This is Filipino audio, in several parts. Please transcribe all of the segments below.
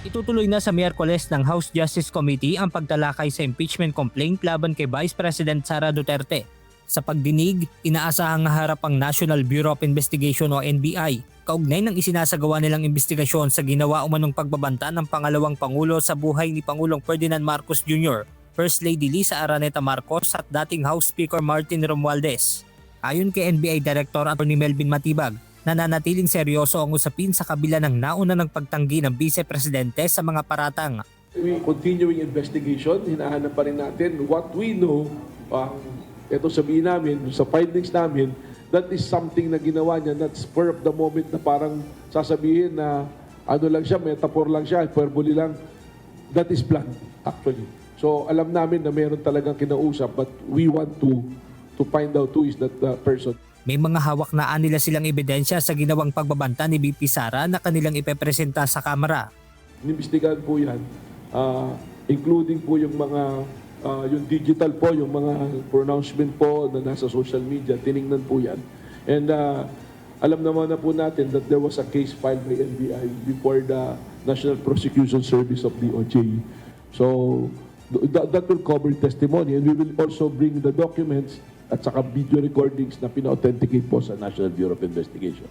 Itutuloy na sa Miyerkules ng House Justice Committee ang pagtalakay sa impeachment complaint laban kay Vice President Sara Duterte. Sa pagdinig, inaasahang harap ang National Bureau of Investigation o NBI kaugnay ng isinasagawa nilang investigasyon sa ginawa umanong pagbabanta ng pangalawang Pangulo sa buhay ni Pangulong Ferdinand Marcos Jr., First Lady Lisa Araneta Marcos at dating House Speaker Martin Romualdez. Ayon kay NBI Director Atty. Melvin Matibag, nananatiling seryoso ang usapin sa kabila ng nauna ng pagtanggi ng Vice Presidente sa mga paratang. We continuing investigation, hinahanap pa rin natin what we know. Ito sabihin namin, sa findings namin, that is something na ginawa niya, not spur of the moment na parang sasabihin na ano lang siya, metaphor lang siya, hyperbole lang. That is planned, actually. So alam namin na meron talagang kinausap, but we want to find out who is that person. May mga hawak na nila silang ebidensya sa ginawang pagbabanta ni VP Sara na kanilang ipepresenta sa Kamara. Inimbestigahan po yan, including po yung mga yung digital po, yung mga pronouncement po na nasa social media, tiningnan po yan. And alam naman na po natin that there was a case filed by NBI before the National Prosecution Service of DOJ. So that will cover testimony, and we will also bring the documents at saka video recordings na pina-authenticate po sa National Bureau of Investigation.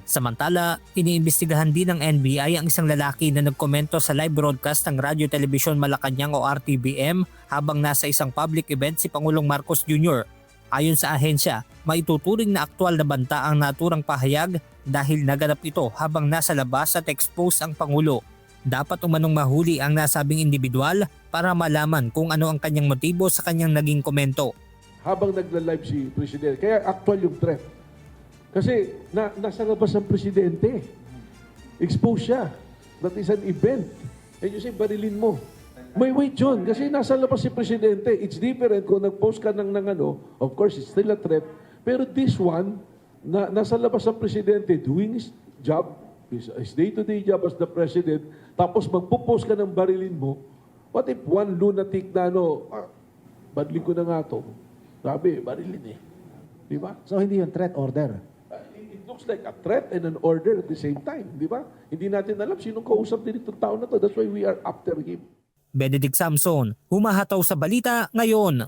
Samantala, iniimbestigahan din ng NBI ang isang lalaki na nagkomento sa live broadcast ng Radyo Telebisyon Malacanang o RTBM habang nasa isang public event si Pangulong Marcos Jr. Ayon sa ahensya, maituturing na aktual na banta ang naturang pahayag dahil naganap ito habang nasa labas at expose ang Pangulo. Dapat umanong mahuli ang nasabing individual para malaman kung ano ang kanyang motibo sa kanyang naging komento. Habang nagla-live si Presidente, kaya actual yung threat. Kasi nasa labas ang Presidente. Expose siya. That is an event. And you say, barilin mo. May wait yun, kasi nasa labas si Presidente. It's different kung nag-post ka ng ano, of course, it's still a threat. Pero this one, nasa labas ang Presidente doing his job, his day-to-day job as the President, tapos magpo-post ka ng barilin mo. What if one lunatic na barilin ko na nga to. Sabi, barilin eh. Di ba? So hindi yung threat order? It looks like a threat and an order at the same time. Di ba? Hindi natin alam sinong kausap din itong tao na to. That's why we are after him. Benedict Samson, humahataw sa balita ngayon.